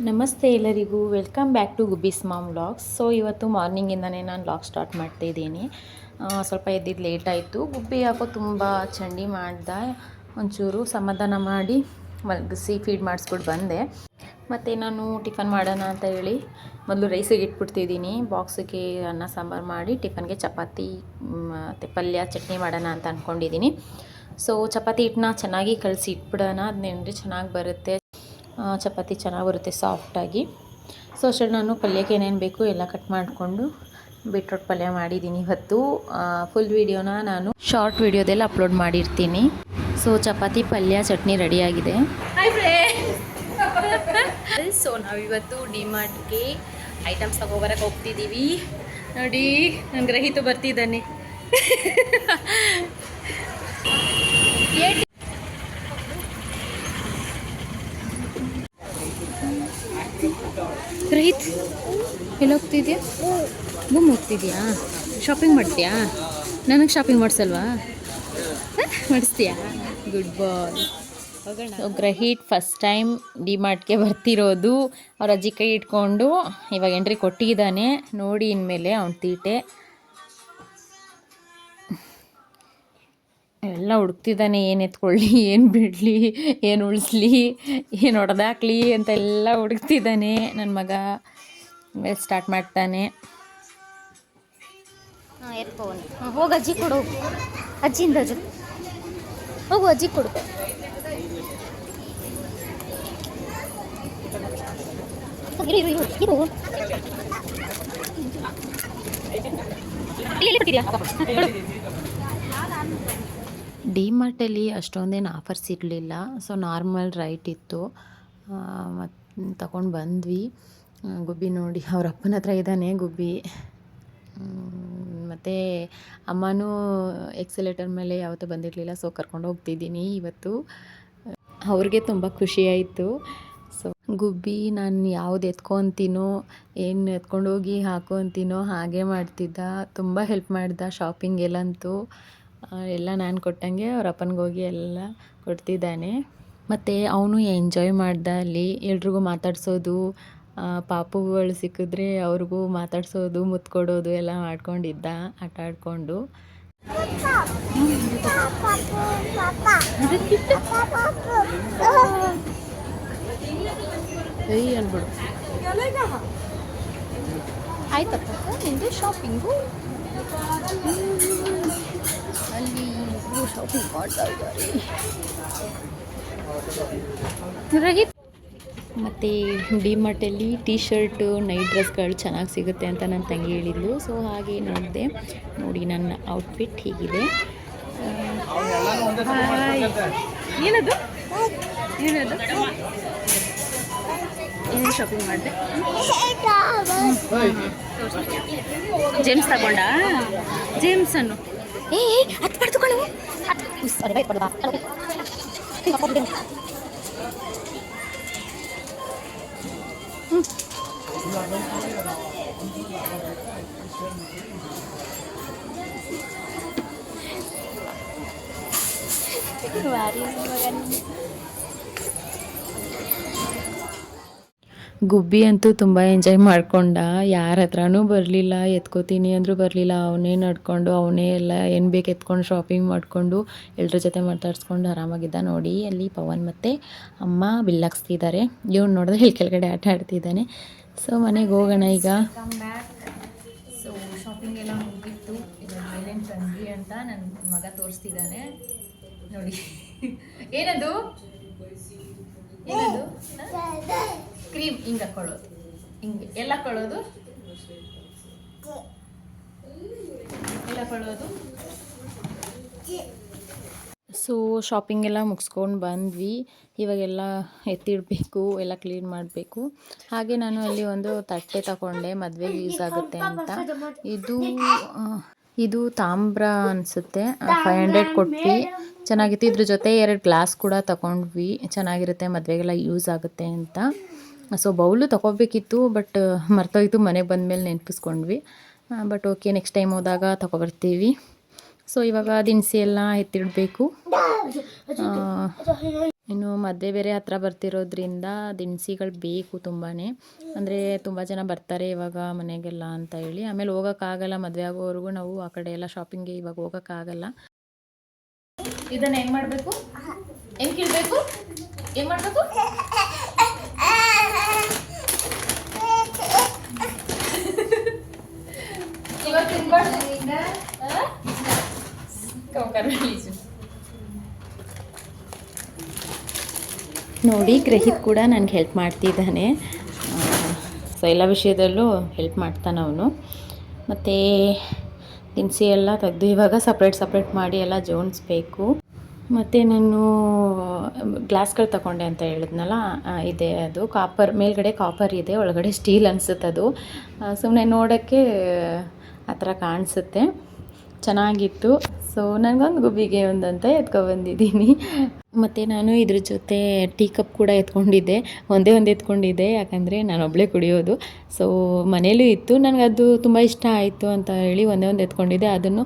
ನಮಸ್ತೆ ಎಲ್ಲರಿಗೂ, welcome back to Gubbi's mom vlogs. So ಇವತ್ತು ಮಾರ್ನಿಂಗಿಂದನೇ ನಾನು ವ್ಲಾಗ್ ಸ್ಟಾರ್ಟ್ ಮಾಡ್ತಾಯಿದ್ದೀನಿ. ಸ್ವಲ್ಪ ಎದ್ದಿದ್ದು ಲೇಟ್ ಆಯಿತು. ಗುಬ್ಬಿ ಯಾಕೋ ತುಂಬ ಚಂಡಿ ಮಾಡ್ದೆ. ಒಂಚೂರು ಸಮಾಧಾನ ಮಾಡಿ ಮಲಗಿಸಿ ಫೀಡ್ ಮಾಡಿಸ್ಬಿಟ್ಟು ಬಂದೆ. ಮತ್ತು ನಾನು ಟಿಫನ್ ಮಾಡೋಣ ಅಂತ ಹೇಳಿ ಮೊದಲು ರೈಸಿಗೆ ಇಟ್ಬಿಡ್ತಿದ್ದೀನಿ. ಬಾಕ್ಸಿಗೆ ಅನ್ನ ಸಾಂಬಾರು ಮಾಡಿ ಟಿಫನ್ಗೆ ಚಪಾತಿ ಮತ್ತು ಪಲ್ಯ ಚಟ್ನಿ ಮಾಡೋಣ ಅಂತ ಅಂದ್ಕೊಂಡಿದ್ದೀನಿ. ಸೊ ಚಪಾತಿ ಹಿಟ್ಟನ್ನ ಚೆನ್ನಾಗಿ ಕಲಸಿ ಇಟ್ಬಿಡೋಣ, ಅದು ನೆಂದರೆ ಚೆನ್ನಾಗಿ ಬರುತ್ತೆ, ಚಪಾತಿ ಚೆನ್ನಾಗಿ ಬರುತ್ತೆ ಸಾಫ್ಟಾಗಿ. ಸೊ ಅಷ್ಟರಲ್ಲಿ ನಾನು ಪಲ್ಯಕ್ಕೆ ಏನೇನು ಬೇಕು ಎಲ್ಲ ಕಟ್ ಮಾಡಿಕೊಂಡು ಬೀಟ್ರೋಟ್ ಪಲ್ಯ ಮಾಡಿದ್ದೀನಿ ಇವತ್ತು. ಫುಲ್ ವೀಡಿಯೋನ ನಾನು ಶಾರ್ಟ್ ವೀಡಿಯೋದೆಲ್ಲ ಅಪ್ಲೋಡ್ ಮಾಡಿರ್ತೀನಿ. ಸೊ ಚಪಾತಿ ಪಲ್ಯ ಚಟ್ನಿ ರೆಡಿಯಾಗಿದೆ. ಸೊ ನಾವಿವತ್ತು ಡಿಮಾರ್ಟ್ಗೆ ಐಟಮ್ಸ್ ತಗೋಬರಕ್ಕೆ ಹೋಗ್ತಿದ್ದೀವಿ. ನೋಡಿ ನನ್ನ ಗ್ರಹಿತು ಬರ್ತಿದ್ದಾನೆ. ಗ್ರಹಿತ್ ಎಲ್ಲಿ ಹೋಗ್ತಿದ್ಯಾ? ಗುಮ್ ಹೋಗ್ತಿದ್ಯಾ? ಶಾಪಿಂಗ್ ಮಾಡ್ತೀಯಾ? ನನಗೆ ಶಾಪಿಂಗ್ ಮಾಡಿಸಲ್ವಾ? ಮಾಡಿಸ್ತೀಯಾ? Good boy. So Grahith first time ಡಿಮಾರ್ಟ್ಗೆ ಬರ್ತಿರೋದು. ಅವ್ರ ಅಜ್ಜಿ ಕೈ ಇಟ್ಕೊಂಡು ಇವಾಗ ಎಂಟ್ರಿ ಕೊಟ್ಟಿದ್ದಾನೆ. ನೋಡಿ ಇನ್ಮೇಲೆ ಅವ್ನ ತೀಟೆ ಎಲ್ಲ ಹುಡುಕ್ತಿದ್ದಾನೆ. ಏನು ಎತ್ಕೊಳ್ಳಿ, ಏನು ಬಿಡಲಿ, ಏನು ಉಳಿಸ್ಲಿ, ಏನು ಹೊಡೆದಾಕ್ಲಿ ಅಂತ ಎಲ್ಲ ಹುಡುಕ್ತಿದ್ದಾನೆ ನನ್ನ ಮಗ. ಮೇಲೆ ಸ್ಟಾರ್ಟ್ ಮಾಡ್ತಾನೆ. ಹೋಗು ಅಜ್ಜಿ ಕೊಡು, ಅಜ್ಜಿಯಿಂದ ಅಜ್ಜಿ ಹೋಗು, ಅಜ್ಜಿ ಕೊಡು. ಡಿಮಾರ್ಟಲ್ಲಿ ಅಷ್ಟೊಂದೇನು ಆಫರ್ಸ್ ಇರಲಿಲ್ಲ. ಸೊ ನಾರ್ಮಲ್ ರೈಟ್ ಇತ್ತು. ಮತ್ತು ತಗೊಂಡು ಬಂದ್ವಿ. ಗುಬ್ಬಿ ನೋಡಿ ಅವ್ರ ಅಪ್ಪನ ಹತ್ರ ಇದ್ದಾನೆ ಗುಬ್ಬಿ. ಮತ್ತು ಅಮ್ಮನೂ ಎಕ್ಸಲೇಟರ್ ಮೇಲೆ ಯಾವತ್ತೂ ಬಂದಿರಲಿಲ್ಲ. ಸೊ ಕರ್ಕೊಂಡು ಹೋಗ್ತಿದ್ದೀನಿ ಇವತ್ತು. ಅವ್ರಿಗೆ ತುಂಬ ಖುಷಿಯಾಯಿತು. ಸೊ ಗುಬ್ಬಿ ನಾನು ಯಾವ್ದು ಎತ್ಕೊತೀನೋ, ಏನು ಎತ್ಕೊಂಡೋಗಿ ಹಾಕೊತೀನೋ ಹಾಗೆ ಮಾಡ್ತಿದ್ದ. ತುಂಬ ಹೆಲ್ಪ್ ಮಾಡ್ದ ಶಾಪಿಂಗೆಲ್ಲಂತೂ. ಎಲ್ಲ ನಾನು ಕೊಟ್ಟಂಗೆ ಅವ್ರ ಅಪ್ಪನಿಗೋಗಿ ಎಲ್ಲ ಕೊಡ್ತಿದ್ದಾನೆ. ಮತ್ತು ಅವನು ಎಂಜಾಯ್ ಮಾಡ್ದ. ಅಲ್ಲಿ ಎಲ್ರಿಗೂ ಮಾತಾಡ್ಸೋದು, ಪಾಪುಗಳು ಸಿಕ್ಕಿದ್ರೆ ಅವ್ರಿಗೂ ಮಾತಾಡ್ಸೋದು, ಮುತ್ತು ಕೊಡೋದು ಎಲ್ಲ ಮಾಡ್ಕೊಂಡಿದ್ದ ಆಟ ಆಡಿಕೊಂಡು. ಅನ್ಬಿಡು. ಆಯ್ತಪ್ಪ ನಿಂದು ಶಾಪಿಂಗು. ಅಲ್ಲಿ ಶಾಪಿಂಗ್ ಮಾಡ್ತಾ ಇದ್ದಾರೆ. ಮತ್ತು ಡಿಮಾರ್ಟಲ್ಲಿ ಟೀ ಶರ್ಟು, ನೈಟ್ ಡ್ರೆಸ್ಗಳು ಚೆನ್ನಾಗಿ ಸಿಗುತ್ತೆ ಅಂತ ನನ್ನ ತಂಗಿ ಹೇಳಿದ್ಲು. ಸೊ ಹಾಗೆ ನೋಡಿದೆ. ನೋಡಿ ನನ್ನ ಔಟ್ಫಿಟ್ ಹೀಗಿದೆ. ಏನದು ಏನದು ಏನೇನು ಶಾಪಿಂಗ್ ಮಾಡಿದೆ? ಜೇಮ್ಸ್ ತಗೊಂಡ? ಜೇಮ್ಸ್ ಅನ್ನು ಹತ್ತು ಪಡ್ದುಕೊಳ್ಳು. ಗುಬ್ಬಿ ಅಂತೂ ತುಂಬ ಎಂಜಾಯ್ ಮಾಡ್ಕೊಂಡ. ಯಾರ ಹತ್ರನೂ ಬರಲಿಲ್ಲ, ಎತ್ಕೋತೀನಿ ಅಂದರೂ ಬರಲಿಲ್ಲ. ಅವನೇ ನಡ್ಕೊಂಡು ಅವನೇ ಎಲ್ಲ ಏನು ಬೇಕು ಎತ್ಕೊಂಡು ಶಾಪಿಂಗ್ ಮಾಡಿಕೊಂಡು ಎಲ್ಲರ ಜೊತೆ ಮಾತಾಡ್ಸ್ಕೊಂಡು ಆರಾಮಾಗಿದ್ದ. ನೋಡಿ ಅಲ್ಲಿ ಪವನ್ ಮತ್ತು ಅಮ್ಮ ಬಿಲ್ಲಾಕ್ಸ್ತಿದ್ದಾರೆ. ಇವ್ನು ನೋಡಿದ್ರೆ ಇಲ್ಲಿ ಕೆಳಗಡೆ ಆಟ ಆಡ್ತಿದ್ದಾನೆ. ಸೊ ಮನೆಗೆ ಹೋಗೋಣ ಈಗ. ಸೊ ಶಾಪಿಂಗ್ ಎಲ್ಲ ಮುಗಿತ್ತು. ಇವಾಗ ಏನೇನು ತಂದ್ವಿ ಅಂತ ನನ್ನ ಮಗ ತೋರಿಸ್ತಿದ್ದಾನೆ. ನೋಡಿ ಏನದು ಏನದು ಕ್ರೀಮ್ ಹಿಂಗೆ ಹಾಕೊಳ್ಳೋದು, ಹಿಂಗೆ ಎಲ್ಲ ಹಾಕೊಳ್ಳೋದು, ಎಲ್ಲ ಹಾಕೊಳ್ಳೋದು. ಸೊ ಶಾಪಿಂಗ್ ಎಲ್ಲ ಮುಗಿಸ್ಕೊಂಡು ಬಂದ್ವಿ. ಇವಾಗೆಲ್ಲ ಎತ್ತಿಡಬೇಕು, ಎಲ್ಲ ಕ್ಲೀನ್ ಮಾಡಬೇಕು. ಹಾಗೆ ನಾನು ಅಲ್ಲಿ ಒಂದು ತಟ್ಟೆ ತಗೊಂಡೆ, ಮದುವೆಗೆ ಯೂಸ್ ಆಗುತ್ತೆ ಅಂತ. ಇದು ತಾಮ್ರ ಅನಿಸುತ್ತೆ. 500 ಕೊಟ್ವಿ. ಚೆನ್ನಾಗಿತ್ತು. ಇದ್ರ ಜೊತೆ 2 ಗ್ಲಾಸ್ ಕೂಡ ತಗೊಂಡ್ವಿ. ಚೆನ್ನಾಗಿರುತ್ತೆ, ಮದುವೆಗೆಲ್ಲ ಯೂಸ್ ಆಗುತ್ತೆ ಅಂತ. ಸೊ ಬೌಲು ತೊಗೋಬೇಕಿತ್ತು, ಬಟ್ ಮರ್ತೋಯ್ತು. ಮನೆಗೆ ಬಂದಮೇಲೆ ನೆನಪಿಸ್ಕೊಂಡ್ವಿ. ಬಟ್ ಓಕೆ, ನೆಕ್ಸ್ಟ್ ಟೈಮ್ ಹೋದಾಗ ತೊಗೊಬರ್ತೀವಿ. ಸೊ ಇವಾಗ ದಿನಸಿ ಎಲ್ಲ ಎತ್ತಿಡಬೇಕು. ಇನ್ನು ಮದುವೆ ಬೇರೆ ಹತ್ರ ಬರ್ತಿರೋದ್ರಿಂದ ದಿನಸಿಗಳು ಬೇಕು ತುಂಬಾ. ಅಂದರೆ ತುಂಬ ಜನ ಬರ್ತಾರೆ ಇವಾಗ ಮನೆಗೆಲ್ಲ ಅಂತ ಹೇಳಿ. ಆಮೇಲೆ ಹೋಗೋಕ್ಕಾಗಲ್ಲ, ಮದುವೆ ಆಗೋವರೆಗೂ ನಾವು ಆ ಕಡೆ ಎಲ್ಲ ಶಾಪಿಂಗ್ಗೆ ಇವಾಗ ಹೋಗೋಕ್ಕಾಗಲ್ಲ. ಇದನ್ನು ಹೆಂಗೆ ಮಾಡಬೇಕು, ಹೆಂಗೆ ಕೀಳಬೇಕು, ಏನು ಮಾಡಬೇಕು? ಇವಾಗ ತಿನ್ಬಾರ್ದು. ನೋಡಿ ಗ್ರಹಿತ್ ಕೂಡ ನನಗೆ ಹೆಲ್ಪ್ ಮಾಡ್ತಿದ್ದಾನೆ. ಸೊ ಎಲ್ಲ ವಿಷಯದಲ್ಲೂ ಹೆಲ್ಪ್ ಮಾಡ್ತಾನೆ ಅವನು. ಮತ್ತು ದಿನಸಿ ಎಲ್ಲ ತೆಗೆದು ಇವಾಗ ಸಪ್ರೇಟ್ ಮಾಡಿ ಎಲ್ಲ ಜೋಡಿಸ್ಬೇಕು. ಮತ್ತು ನಾನು ಗ್ಲಾಸ್ಗಳು ತಗೊಂಡೆ ಅಂತ ಹೇಳಿದ್ನಲ್ಲ, ಇದೆ ಅದು ಕಾಪರ್, ಮೇಲ್ಗಡೆ ಕಾಪರ್ ಇದೆ, ಒಳಗಡೆ ಸ್ಟೀಲ್ ಅನಿಸುತ್ತೆ. ಅದು ಸುಮ್ಮನೆ ನೋಡೋಕ್ಕೆ ಆ ಥರ ಕಾಣಿಸುತ್ತೆ, ಚೆನ್ನಾಗಿತ್ತು. ಸೊ ನನಗೊಂದು ಗುಬ್ಬಿಗೆ ಒಂದಂತ ಎತ್ಕೊಬಂದಿದ್ದೀನಿ. ಮತ್ತು ನಾನು ಇದ್ರ ಜೊತೆ ಟೀ ಕಪ್ ಕೂಡ ಎತ್ಕೊಂಡಿದ್ದೆ, ಒಂದೇ ಎತ್ಕೊಂಡಿದ್ದೆ, ಯಾಕಂದರೆ ನಾನೊಬ್ಬಳೇ ಕುಡಿಯೋದು. ಸೊ ಮನೇಲೂ ಇತ್ತು, ನನಗದು ತುಂಬ ಇಷ್ಟ ಆಯಿತು ಅಂತ ಹೇಳಿ ಒಂದೇ ಎತ್ಕೊಂಡಿದ್ದೆ. ಅದನ್ನು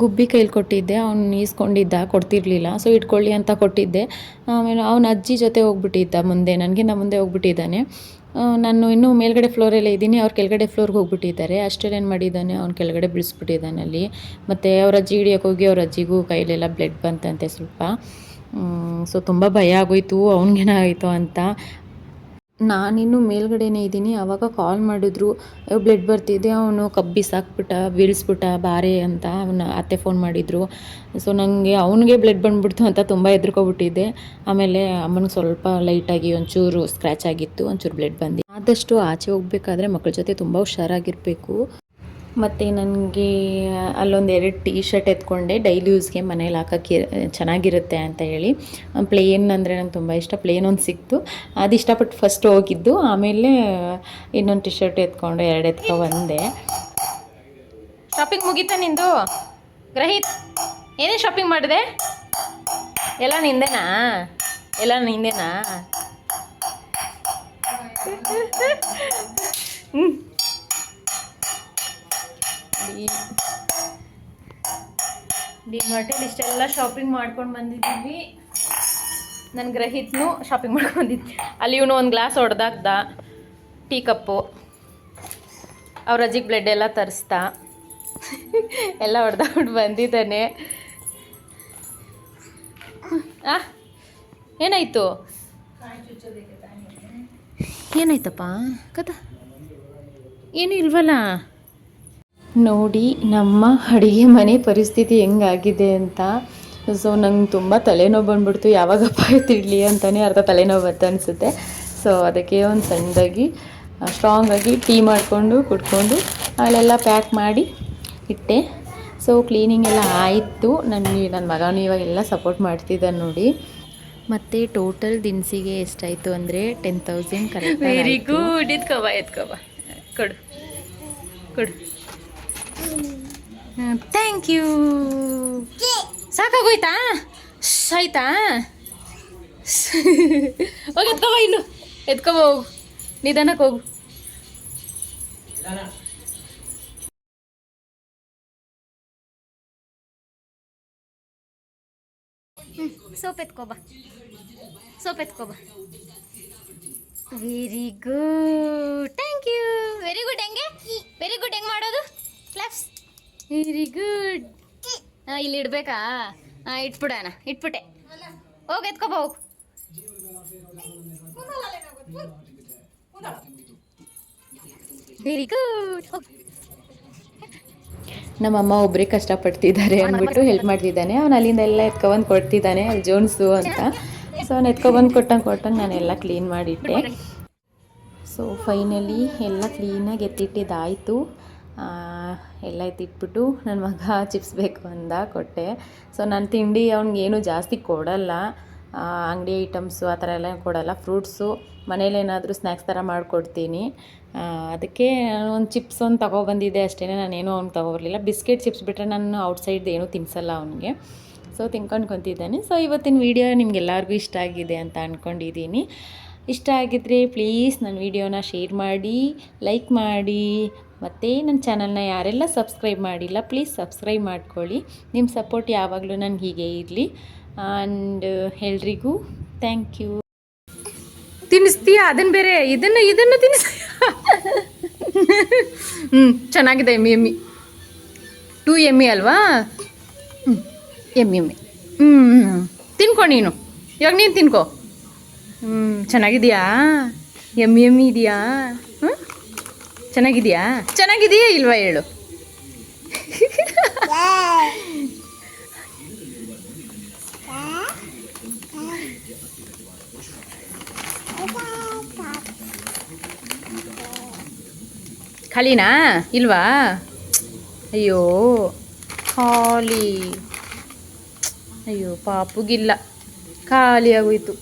ಗುಬ್ಬಿ ಕೈಲಿ ಕೊಟ್ಟಿದ್ದೆ, ಅವ್ನು ಈಸ್ಕೊಂಡಿದ್ದ, ಕೊಡ್ತಿರ್ಲಿಲ್ಲ. ಸೊ ಇಟ್ಕೊಳ್ಳಿ ಅಂತ ಕೊಟ್ಟಿದ್ದೆ. ಆಮೇಲೆ ಅವನ ಅಜ್ಜಿ ಜೊತೆ ಹೋಗ್ಬಿಟ್ಟಿದ್ದ, ನನಗಿಂತ ಮುಂದೆ ಹೋಗ್ಬಿಟ್ಟಿದ್ದಾನೆ. ನಾನು ಇನ್ನೂ ಮೇಲ್ಗಡೆ ಫ್ಲೋರಲ್ಲೇ ಇದ್ದೀನಿ, ಅವ್ರು ಕೆಳಗಡೆ ಫ್ಲೋರ್ಗೆ ಹೋಗ್ಬಿಟ್ಟಿದ್ದಾರೆ. ಅಷ್ಟರಲ್ಲಿ ಏನು ಮಾಡಿದ್ದಾನೆ, ಅವ್ನು ಕೆಳಗಡೆ ಬಿಡಿಸ್ಬಿಟ್ಟಿದ್ದಾನೆ ಅಲ್ಲಿ. ಮತ್ತು ಅವ್ರ ಅಜ್ಜಿ ಹಿಡಿಯೋಕೆ ಹೋಗಿ ಅವ್ರ ಅಜ್ಜಿಗೂ ಕೈಲೆಲ್ಲ ಬ್ಲಡ್ ಬಂತಂತೆ ಸ್ವಲ್ಪ. ಸೊ ತುಂಬ ಭಯ ಆಗೋಯ್ತು, ಅವ್ನಿಗೇನಾಯಿತು ಅಂತ. ನಾನಿನ್ನೂ ಮೇಲ್ಗಡೆನೇ ಇದ್ದೀನಿ, ಆವಾಗ ಕಾಲ್ ಮಾಡಿದ್ರು, ಬ್ಲಡ್ ಬರ್ತಿದೆ, ಅವನು ಕಬ್ಬು ಬಿಸಾಕ್ಬಿಟ್ಟ, ಬೀಳಿಸ್ಬಿಟ್ಟ ಬಾರೆ ಅಂತ ಅವನ ಅತ್ತೆ ಫೋನ್ ಮಾಡಿದರು. ಸೊ ನನಗೆ ಅವನಿಗೆ ಬ್ಲಡ್ ಬಂದುಬಿಡ್ತು ಅಂತ ತುಂಬ ಹೆದ್ರ್ಕೊಬಿಟ್ಟಿದ್ದೆ. ಆಮೇಲೆ ಅಮ್ಮನಿಗೆ ಸ್ವಲ್ಪ ಲೈಟಾಗಿ ಒಂಚೂರು ಸ್ಕ್ರ್ಯಾಚ್ ಆಗಿತ್ತು, ಒಂಚೂರು ಬ್ಲಡ್ ಬಂದು. ಆದಷ್ಟು ಆಚೆ ಹೋಗ್ಬೇಕಾದ್ರೆ ಮಕ್ಕಳ ಜೊತೆ ತುಂಬ ಹುಷಾರಾಗಿರಬೇಕು. ಮತ್ತು ನನಗೆ ಅಲ್ಲೊಂದು 2 ಟೀ ಶರ್ಟ್ ಎತ್ಕೊಂಡೆ, ಡೈಲಿ ಯೂಸ್ಗೆ ಮನೇಲಿ ಹಾಕೋಕ್ಕೆ ಚೆನ್ನಾಗಿರುತ್ತೆ ಅಂತ ಹೇಳಿ. ಪ್ಲೇನ್ ಅಂದರೆ ನಂಗೆ ತುಂಬ ಇಷ್ಟ, ಪ್ಲೇನ್ ಒಂದು ಸಿಕ್ತು, ಅದು ಇಷ್ಟಪಟ್ಟು ಫಸ್ಟ್ ಹೋಗಿದ್ದು. ಆಮೇಲೆ ಇನ್ನೊಂದು ಟೀ ಶರ್ಟ್ ಎತ್ಕೊಂಡು 2 ಎತ್ಕೊಬಂದೆ. ಶಾಪಿಂಗ್ ಮುಗೀತಾ ನಿಂದು ಗ್ರಹಿತ್? ಏನೇ ಶಾಪಿಂಗ್ ಮಾಡಿದೆ? ಎಲ್ಲ ನಿಂದೇನಾ? ಡಿಮಾರ್ಟಲ್ಲಿ ಇಷ್ಟೆಲ್ಲ ಶಾಪಿಂಗ್ ಮಾಡ್ಕೊಂಡು ಬಂದಿದ್ದೀವಿ. ನನ್ನ ಗ್ರಹಿತ್ನು ಶಾಪಿಂಗ್ ಮಾಡ್ಕೊಂಡು ಬಂದಿದ್ದೆ. ಅಲ್ಲಿ ಇವನು ಒಂದು ಗ್ಲಾಸ್ ಹೊಡೆದಾಕ್ದ, ಟೀ ಕಪ್ಪು, ಅವ್ರ ಅಜ್ಜಿಗೆ ಬ್ಲಡ್ ಎಲ್ಲ ತರಿಸ್ದ, ಎಲ್ಲ ಹೊಡೆದಾಕ್ಬಿಟ್ಟು ಬಂದಿದ್ದಾನೆ. ಏನಾಯ್ತಪ್ಪ ಕಥ? ಏನೂ ಇಲ್ವಲ್ಲ. ನೋಡಿ ನಮ್ಮ ಅಡುಗೆ ಮನೆ ಪರಿಸ್ಥಿತಿ ಹೆಂಗಾಗಿದೆ ಅಂತ. ಸೊ ನಂಗೆ ತುಂಬ ತಲೆನೋವು ಬಂದ್ಬಿಡ್ತು, ಯಾವಾಗಪ್ಪ ತಿಡ್ಲಿ ಅಂತಲೇ ಅರ್ಧ ತಲೆನೋವು ಬತ್ತು ಅನಿಸುತ್ತೆ. ಸೊ ಅದಕ್ಕೆ ಒಂದು ಸಣ್ಣದಾಗಿ ಸ್ಟ್ರಾಂಗಾಗಿ ಟೀ ಮಾಡಿಕೊಂಡು ಕುಡ್ಕೊಂಡು ಅಲ್ಲೆಲ್ಲ ಪ್ಯಾಕ್ ಮಾಡಿ ಇಟ್ಟೆ. ಸೊ ಕ್ಲೀನಿಂಗ್ ಎಲ್ಲ ಆಯಿತು. ನನ್ನ ಮಗನೂ ಇವಾಗೆಲ್ಲ ಸಪೋರ್ಟ್ ಮಾಡ್ತಿದ್ದಾನೆ ನೋಡಿ. ಮತ್ತು ಟೋಟಲ್ ದಿನಸಿಗೆ ಎಷ್ಟಾಯಿತು ಅಂದರೆ 10,000 ಕರೆಕ್ಟ್. Very good. ಎತ್ಕೊಬ ಕೊಡು. Thank you. ಸಾಕಾಗೋಯ್ತಾ? ಆಯ್ತಾ? ಹೋಗಿ ಎತ್ಕೊಬ, ಇನ್ನು ಎತ್ಕೊಬ, ಹೋಗು, ನಿಧಾನಕ್ಕೆ ಹೋಗು. ಸೋಪ್ ಎತ್ಕೊಬ. Very good, thank you. Very good. ಹೆಂಗೆ ಮಾಡೋದು? ಕ್ಲಾಪ್ಸ್. Very good. ಇಲ್ಲಿ ಇಡಬೇಕಾ? ಇಟ್ಬಿಡೋಣ. ಇಟ್ಬಿಟ್ಟೆ. ಹೋಗಿ ಎತ್ಕೊಬ, ಹೋಗು. Very good. ನಮ್ಮಮ್ಮ ಒಬ್ಬರೇ ಕಷ್ಟಪಡ್ತಿದ್ದಾರೆ ಅಂದ್ಬಿಟ್ಟು ಹೆಲ್ಪ್ ಮಾಡ್ತಿದ್ದಾನೆ. ಅವನು ಅಲ್ಲಿಂದ ಎಲ್ಲ ಎತ್ಕೊಬಂದು ಕೊಡ್ತಿದ್ದಾನೆ, ಅಲ್ಲಿ ಜೋಣಿಸು ಅಂತ. ಸೊ ಅವ್ನು ಎತ್ಕೊಬಂದು ಕೊಟ್ಟಂಗೆ ನಾನೆಲ್ಲ ಕ್ಲೀನ್ ಮಾಡಿಟ್ಟೆ. ಸೊ ಫೈನಲಿ ಎಲ್ಲ ಕ್ಲೀನಾಗಿ ಎತ್ತಿಟ್ಟಿದ್ದಾಯಿತು. ಎಲ್ಲ ಎತ್ತಿಟ್ಬಿಟ್ಟು ನನ್ನ ಮಗ ಚಿಪ್ಸ್ ಬೇಕು ಅಂದ, ಕೊಟ್ಟೆ. ಸೊ ನಾನು ತಿಂಡಿ ಅವ್ನಿಗೇನು ಜಾಸ್ತಿ ಕೊಡಲ್ಲ, ಅಂಗಡಿ ಐಟಮ್ಸು ಆ ಥರ ಎಲ್ಲ ಕೊಡಲ್ಲ. ಫ್ರೂಟ್ಸು ಮನೇಲೇನಾದರೂ ಸ್ನ್ಯಾಕ್ಸ್ ಥರ ಮಾಡಿಕೊಡ್ತೀನಿ. ಅದಕ್ಕೆ ಒಂದು ಚಿಪ್ಸ್ ಒಂದು ತೊಗೊಬಂದಿದ್ದೆ ಅಷ್ಟೇ, ನಾನೇನು ಅವ್ನಿಗೆ ತೊಗೊಬರಲಿಲ್ಲ. ಬಿಸ್ಕೆಟ್ ಚಿಪ್ಸ್ ಬಿಟ್ಟರೆ ನಾನು ಔಟ್ಸೈಡ್ದು ಏನೂ ತಿನ್ನಿಸಲ್ಲ ಅವನಿಗೆ. ಸೊ ತಿನ್ಕೊಂತಿದ್ದಾನೆ. ಸೊ ಇವತ್ತಿನ ವೀಡಿಯೋ ನಿಮಗೆಲ್ಲರಿಗೂ ಇಷ್ಟ ಆಗಿದೆ ಅಂತ ಅಂದ್ಕೊಂಡಿದ್ದೀನಿ. ಇಷ್ಟ ಆಗಿದ್ದರೆ ಪ್ಲೀಸ್ ನನ್ನ ವೀಡಿಯೋನ ಶೇರ್ ಮಾಡಿ, ಲೈಕ್ ಮಾಡಿ, ಮತ್ತು ನನ್ನ ಚಾನಲ್ನ ಯಾರೆಲ್ಲ ಸಬ್ಸ್ಕ್ರೈಬ್ ಮಾಡಿಲ್ಲ ಪ್ಲೀಸ್ ಸಬ್ಸ್ಕ್ರೈಬ್ ಮಾಡ್ಕೊಳ್ಳಿ. ನಿಮ್ಮ ಸಪೋರ್ಟ್ ಯಾವಾಗಲೂ ನನಗೆ ಹೀಗೆ ಇರಲಿ. ಆ್ಯಂಡ್ ಎಲ್ರಿಗೂ ಥ್ಯಾಂಕ್ ಯು. ತಿನ್ನಿಸ್ತೀಯಾ ಅದನ್ನು ಬೇರೆ, ಇದನ್ನು ತಿನ್ನಿಸ್. ಚೆನ್ನಾಗಿದೆ ಎಮ್ಮಿ ಎಮ್ಮಿ. 2 ಎಮ್ಮಿ ಅಲ್ವಾ? ಎಮ್ಮಿ ತಿನ್ಕೊ ನೀನು. ಇವಾಗ ನೀನು ತಿನ್ಕೊ. ಚೆನ್ನಾಗಿದೆಯಾ? ಎಮ್ಮಿ ಇದೆಯಾ? ಚೆನ್ನಾಗಿದೆಯಾ ಇಲ್ವಾ ಹೇಳು. ಖಾಲಿನಾ ಇಲ್ವಾ? ಅಯ್ಯೋ ಖಾಲಿ. ಅಯ್ಯೋ ಪಾಪುಗಿಲ್ಲ, ಖಾಲಿ ಆಗೋಯ್ತು.